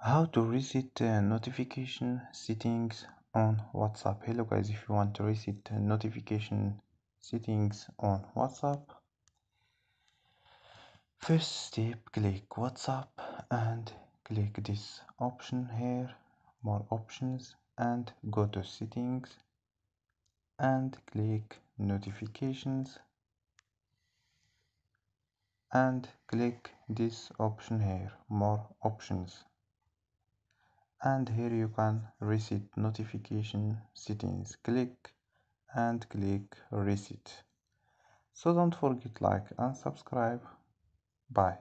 How to reset notification settings on WhatsApp. Hello guys, if you want to reset notification settings on WhatsApp, first step, click WhatsApp and click this option here, more options, and go to settings and click notifications and click this option here, more options, and here you can reset notification settings. Click and click reset. So don't forget like and subscribe. Bye.